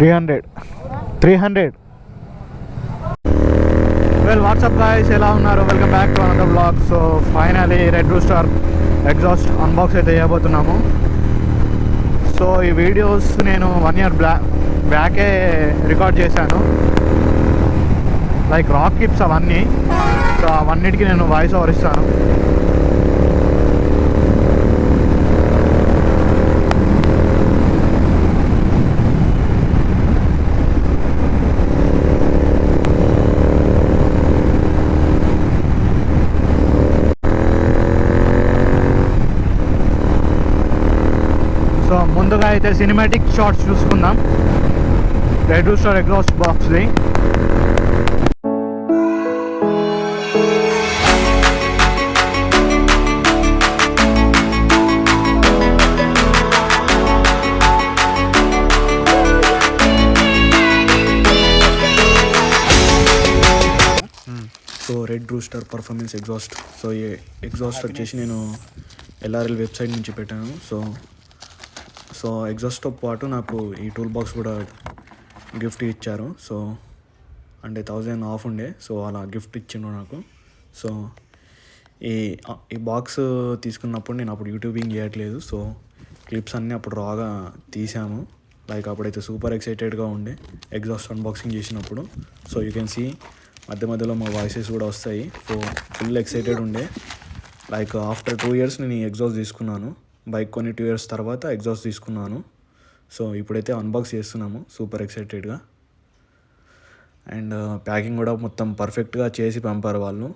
300. Well WhatsApp guys, ఎలా ఉన్నారు? Welcome back to another blog. So finally red rooster exhaust unbox అయితే చేయబోతున్నాము. So ఈ వీడియోస్ నేను 1 year బ్యాకే రికార్డ్ చేశాను, లైక్ రాక్ కిప్స్ అవన్నీ. సో అవన్నిటికీ నేను వాయిస్ ఓవర్ ఇస్తాను. సో ముందుగా అయితే సినిమాటిక్ షాట్స్ చూసుకుందాం రెడ్ రూస్టర్ ఎగ్జాస్ట్ బాక్స్ది. So red rooster performance exhaust. So ఈ ఎగ్జాస్ట్ వచ్చేసి నేను LRL వెబ్సైట్ నుంచి పెట్టాను. సో ఎగ్జాస్ట్తో పాటు నాకు ఈ టూల్ బాక్స్ కూడా గిఫ్ట్ ఇచ్చారు. సో అంటే 1000 ఆఫ్ ఉండే, సో అలా గిఫ్ట్ ఇచ్చిండు నాకు. సో ఈ బాక్స్ తీసుకున్నప్పుడు నేను అప్పుడు యూట్యూబింగ్ చేయట్లేదు. సో క్లిప్స్ అన్నీ అప్పుడు రాగా తీసాము. లైక్ అప్పుడైతే సూపర్ ఎక్సైటెడ్గా ఉండే ఎగ్జాస్ట్ అన్బాక్సింగ్ చేసినప్పుడు. సో యూ కెన్ సీ మధ్య మధ్యలో మా వాయిసెస్ కూడా వస్తాయి. సో ఫుల్ ఎక్సైటెడ్ ఉండే. లైక్ ఆఫ్టర్ 2 years నేను ఈ ఎగ్జాస్ట్ తీసుకున్నాను. బైక్ కొని 2 years తర్వాత ఎగ్జాస్ట్ తీసుకున్నాను. సో ఇప్పుడైతే అన్బాక్స్ చేస్తున్నాము సూపర్ ఎక్సైటెడ్గా. అండ్ ప్యాకింగ్ కూడా మొత్తం పర్ఫెక్ట్గా చేసి పంపారు వాళ్ళు.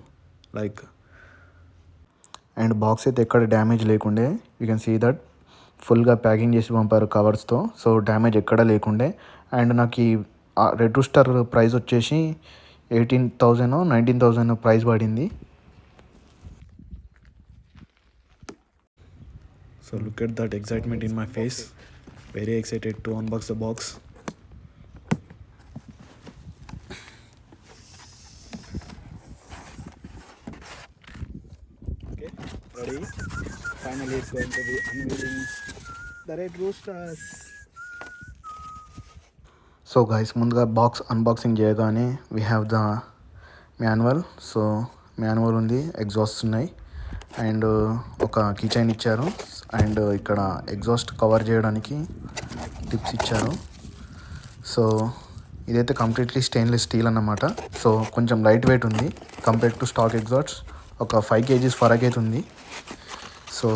లైక్ అండ్ బాక్స్ అయితే ఎక్కడ డ్యామేజ్ లేకుండే. యూ కెన్ సీ దట్ ఫుల్గా ప్యాకింగ్ చేసి పంపారు కవర్స్తో. సో డ్యామేజ్ ఎక్కడ లేకుండే. అండ్ నాకు ఈ రెడ్ రూస్టర్ ప్రైస్ వచ్చేసి 18,000 19,000 ప్రైస్ పడింది. So look at that excitement in my face. Very excited to unbox the box. Okay, ready? Finally it's going to be unveiling the Red Roosters. So guys, ముందుగా box unboxing చేయగానే we have the manual. So manual ఉంది, exhaust ఉన్నాయి and ఒక key chain ఇచ్చారు. And ఇక్కడ exhaust cover చేయడానికి tips ఇచ్చారు. So ఇదైతే కంప్లీట్లీ స్టెయిన్లెస్ స్టీల్ అన్నమాట. సో కొంచెం లైట్ వెయిట్ ఉంది కంపేర్ టు స్టాక్ ఎగ్జాస్ట్. ఒక 5 kgs ఫరక్ అయితే ఉంది. సో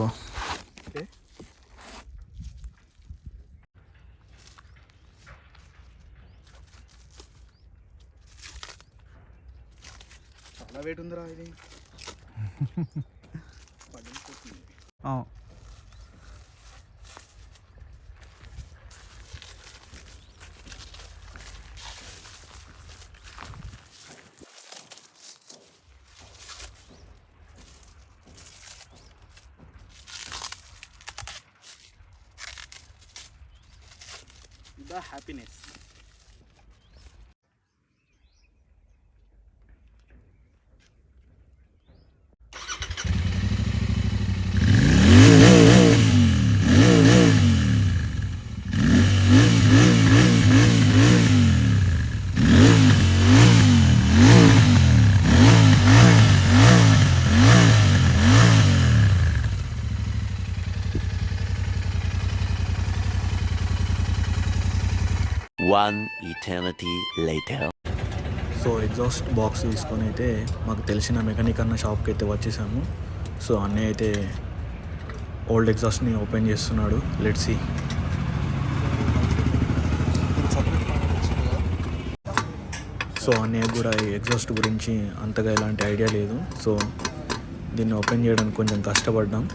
చాలా వెయిట్ ఉందిరా ఇది. The happiness. One eternity later. So exhaust box తీసుకొని అయితే మాకు తెలిసిన మెకానిక్ అన్న షాప్కి అయితే వచ్చేసాము. సో అన్నయ్య అయితే ఓల్డ్ ఎగ్జాస్ట్ని ఓపెన్ చేస్తున్నాడు. Let's see. సో అన్నయ్య కూడా ఈ ఎగ్జాస్ట్ గురించి అంతగా ఎలాంటి ఐడియా లేదు. సో దీన్ని ఓపెన్ చేయడానికి కొంచెం కష్టపడ్డాం.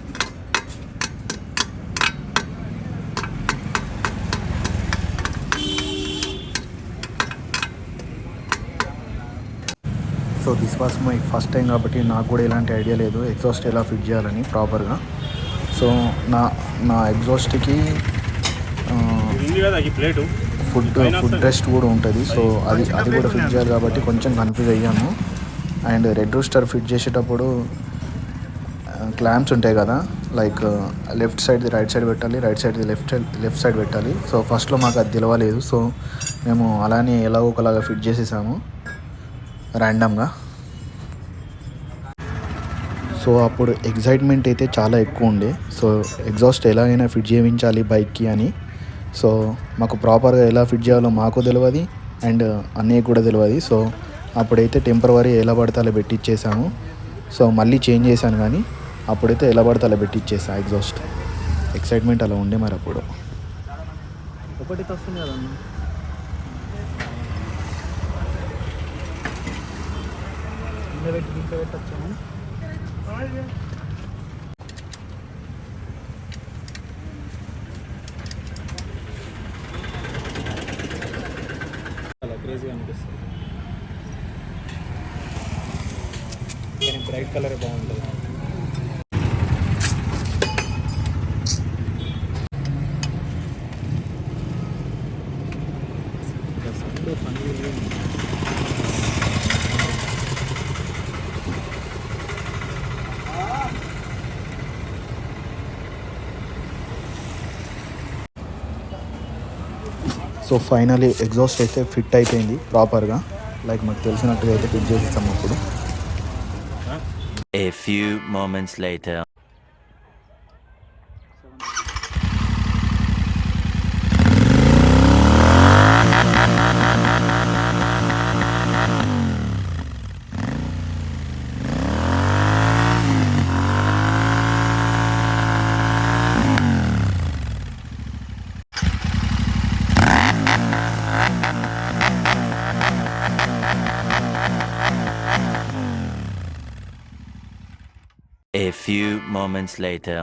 So this was my first time కాబట్టి నాకు కూడా ఎలాంటి ఐడియా లేదు ఎగ్జాస్ట్ ఎలా ఫిట్ చేయాలని ప్రాపర్గా. సో నా ఎగ్జాస్ట్కి ఫుడ్ రెస్ట్ కూడా ఉంటుంది. సో అది కూడా ఫిట్ చేయాలి కాబట్టి కొంచెం కన్ఫ్యూజ్ అయ్యాము. అండ్ రెడ్ రూస్టర్ ఫిట్ చేసేటప్పుడు క్లాంప్స్ ఉంటాయి కదా, లైక్ లెఫ్ట్ సైడ్ది రైట్ సైడ్ పెట్టాలి, రైట్ సైడ్ది లెఫ్ట్ సైడ్ పెట్టాలి. సో ఫస్ట్లో మాకు అది తెలియలేదు. సో మేము అలానే ఎలాగో ఒకలాగా ఫిట్ చేసేసాము ర్యాండమ్గా. సో అప్పుడు ఎగ్జైట్మెంట్ అయితే చాలా ఎక్కువ ఉండే. సో ఎగ్జాస్ట్ ఎలాగైనా ఫిట్ చేయించాలి బైక్కి అని. సో మాకు ప్రాపర్గా ఎలా ఫిట్ చేయాలో మాకు తెలియదు అండ్ అన్నయ్య కూడా తెలియదు. సో అప్పుడైతే టెంపరవరీ ఎలా పడితే అలా పెట్టిచ్చేసాము. సో మళ్ళీ చేంజ్ చేశాను, కానీ అప్పుడైతే ఎలా పడితే అలా పెట్టిచ్చేసా ఎగ్జాస్ట్. ఎక్సైట్మెంట్ అలా ఉండే మరి అప్పుడు. ఒకటి వస్తుంది కదన్న. దీంట్లో పెట్టచ్చాము. చాలా క్రేజీగా అనిపిస్తుంది, కానీ బ్రైట్ కలరే బాగుంటుంది. సో ఫైనలీ ఎగ్జాస్ట్ అయితే ఫిట్ అయిపోయింది ప్రాపర్గా, లైక్ మాకు తెలిసినట్టుగా అయితే ఫిట్ చేసేసాము అప్పుడు. A few moments later. A few moments later.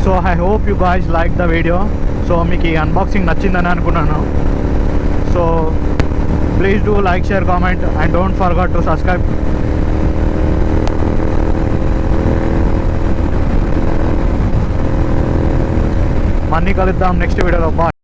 So I hope you guys like the video. So మీకు ఈ అన్బాక్సింగ్ నచ్చిందని అనుకున్నాను. So please do like, share, comment and don't forget to subscribe. మళ్ళీ కలుద్దాం నెక్స్ట్ వీడియోలో. Bye.